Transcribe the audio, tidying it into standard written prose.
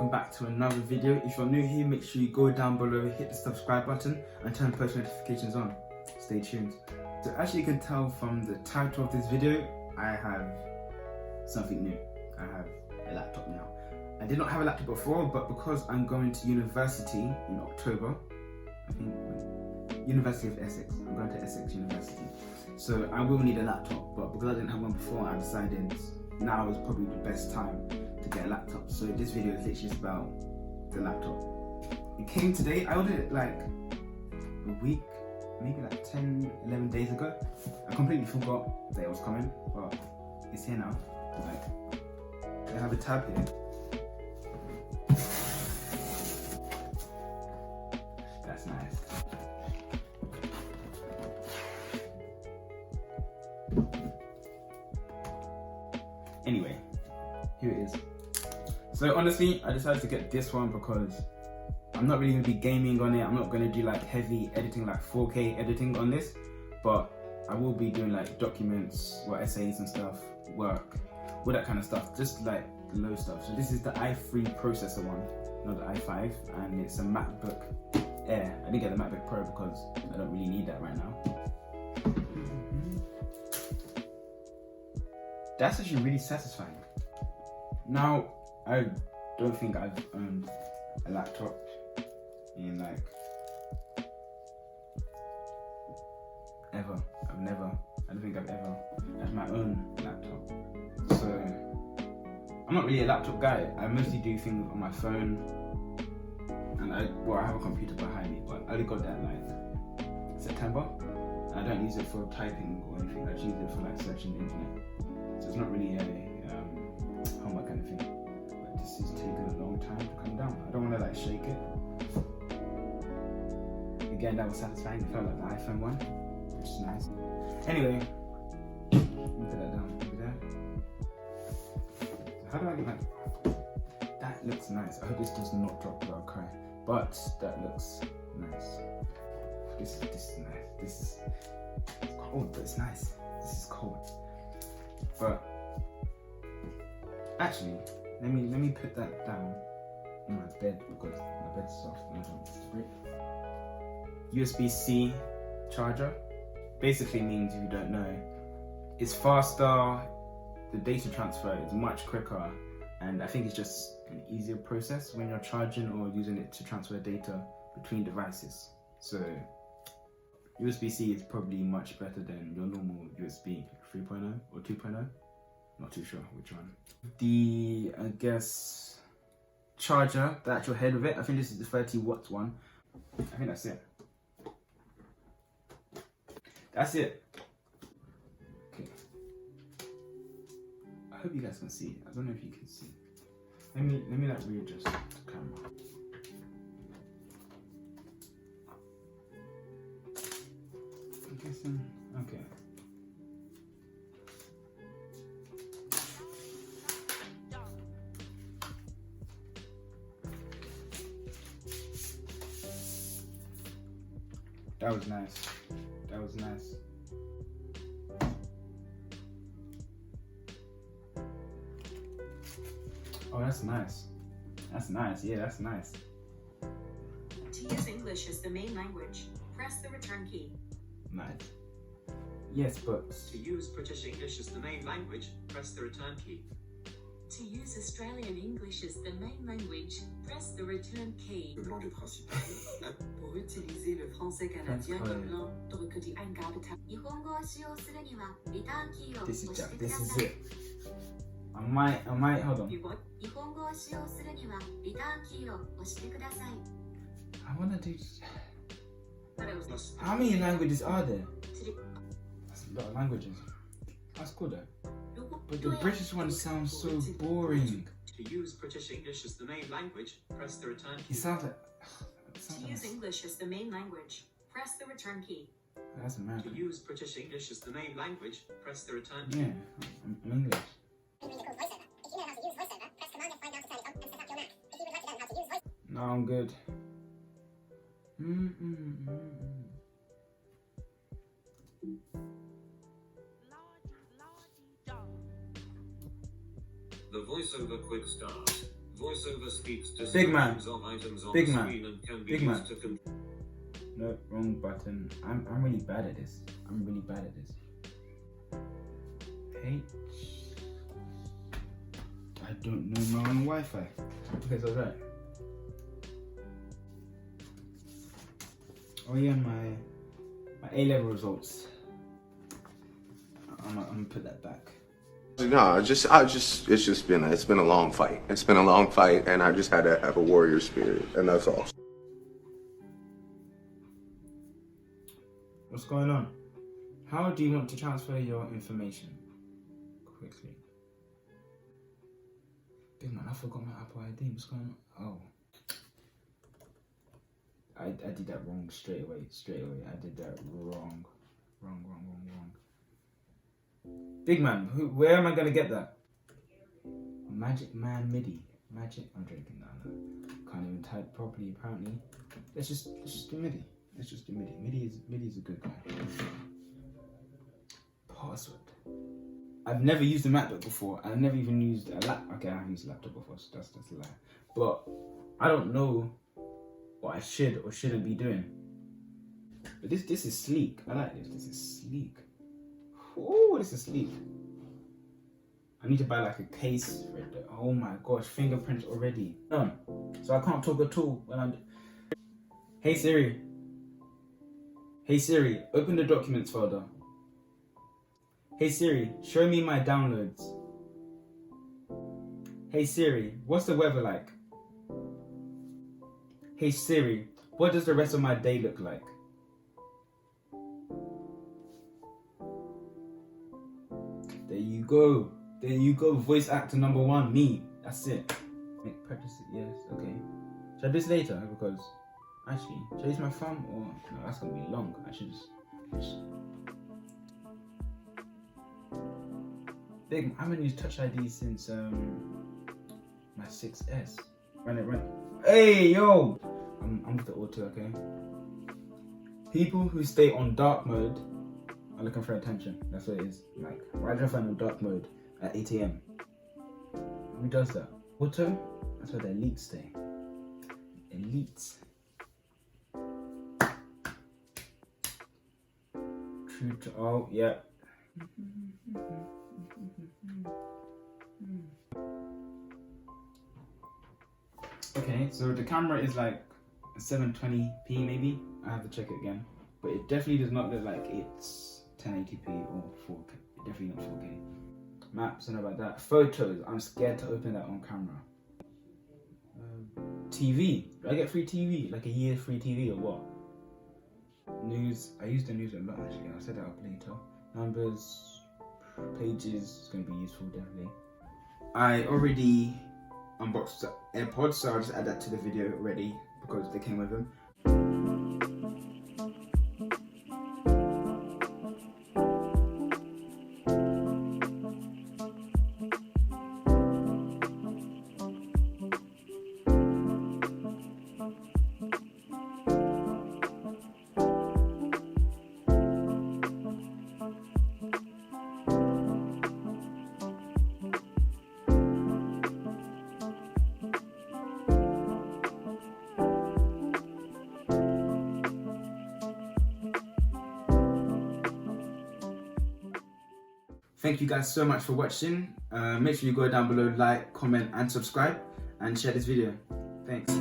welcome back to another video. If you're new here, make sure you go down below, hit the subscribe button and turn post notifications on. Stay tuned. So as you can tell from the title of this video, I have something new. I have a laptop now. I did not have a laptop before, but because I'm going to university in October, I think, University of Essex. I'm going to Essex University. So I will need a laptop, but because I didn't have one before, I decided now is probably the best time to get a laptop. So this video is literally just about the laptop. It came today. I ordered it like a week, maybe like 10, 11 days ago. I completely forgot that it was coming, but it's here now. Like, I have a tab here. That's nice. Anyway, here it is. So honestly, I decided to get this one because I'm not really going to be gaming on it. I'm not going to do like heavy editing, like 4K editing on this, but I will be doing like documents or essays and stuff, work, all that kind of stuff, just like the low stuff. So this is the i3 processor one, not the i5, and it's a MacBook Air. I didn't get the MacBook Pro because I don't really need that right now. That's actually really satisfying. Now, I don't think I've owned a laptop in like ever. I don't think I've ever had my own laptop. So I'm not really a laptop guy. I mostly do things on my phone, and I have a computer behind me, but I only got that like September. And I don't use it for typing or anything. I just use it for like searching the internet. So it's not really a homework kind of thing. But this is taking a long time to come down. I don't want to like shake it. Again, that was satisfying. It felt like the iPhone one, which is nice. Anyway, let me put that down over there. So how do I get like, that looks nice. I hope this does not drop without crying. But that looks nice. This is nice. It's cold, but it's nice. This is cold. But actually, let me put that down in my bed because my bed's soft and I don't want it to break. USB-C charger basically means, if you don't know, it's faster, the data transfer is much quicker, and I think it's just an easier process when you're charging or using it to transfer data between devices. So USB-C is probably much better than your normal USB 3.0 or 2.0. Not too sure which one. The, I guess, charger, the actual head of it, I think this is the 30 watts one. I think that's it. That's it. Okay. I hope you guys can see it. I don't know if you can see. Let me like readjust the camera. I'm guessing, okay. That was nice. That was nice. Oh, that's nice. That's nice. Yeah, that's nice. To use English as the main language, press the return key. Nice. Yes, but to use British English as the main language, press the return key. To use Australian English as the main language, press the return key. Le langue principale. Pour utiliser le français canadien comme langue, drücke die Eingabetaste. 日本語を使用するにはリターンキーを押してください。this is it. I might, hold on. 日本語を使用するにはリターンキーを押してください。I wanna do. How many languages are there? That's a lot of languages. That's cool though. But the British one sounds so boring. To use British English as the main language, press the return key. It sounds like. To use English as the main language, press the return key. That's mad. To use British English as the main language, press the return key. Yeah, I'm English. No, I'm good. The VoiceOver Quick Start. Voiceover speaks Big man. descriptions of items on Big man. screen and can be Big used man. to No, wrong button. I'm really bad at this. I'm really bad at this. H. I don't know my own Wi-Fi. Okay, so right. Oh yeah, my A-level results. I'm gonna put that back. No, it's been a long fight. It's been a long fight, and I just had to have a warrior spirit, and that's all. What's going on? How do you want to transfer your information? Quickly. Big man, I forgot my Apple ID. What's going on? Oh. I did that wrong straight away. I did that wrong. Wrong. Big man, where am I gonna get that? Magic Man MIDI. I'm drinking that. No. Can't even type properly apparently. Let's just do MIDI. MIDI is a good guy. Password. I've never used a MacBook before. I've never even used a laptop. Okay, I've used a laptop before, so that's a lie. But I don't know what I should or shouldn't be doing. But this is sleek. I like this. This is sleek. Oh, this is sleek. I need to buy like a case for it. Oh my gosh, fingerprints already. Done. So I can't talk at all when I'm. Hey Siri. Hey Siri, open the documents folder. Hey Siri, show me my downloads. Hey Siri, what's the weather like? Hey Siri, what does the rest of my day look like? There you go, voice actor number 1, me. That's it. Make purchases, yes, okay. Should I do this later? Because, actually, should I use my thumb or, no, that's gonna be long. I should just... Big, I haven't used Touch ID since, my 6S. Run it. Hey, yo! I'm with the auto, okay? People who stay on dark mode are looking for attention. That's what it is. Like, why do I find on dark mode at 8 AM? Who does that? Auto? That's where the elites stay. Elites. True to, oh, yeah. Okay, so the camera is like 720p maybe. I have to check it again. But it definitely does not look like it's 1080p or 4K. Definitely not 4K. Maps, I know about that. Photos, I'm scared to open that on camera. TV, do I get free TV? Like a year free TV or what? News, I use the news a lot actually. I'll set that up later. Numbers, pages, it's going to be useful definitely. I already unboxed the AirPods, so I'll just add that to the video already because they came with them. Thank you guys so much for watching. Make sure you go down below, like, comment and subscribe and share this video. Thanks.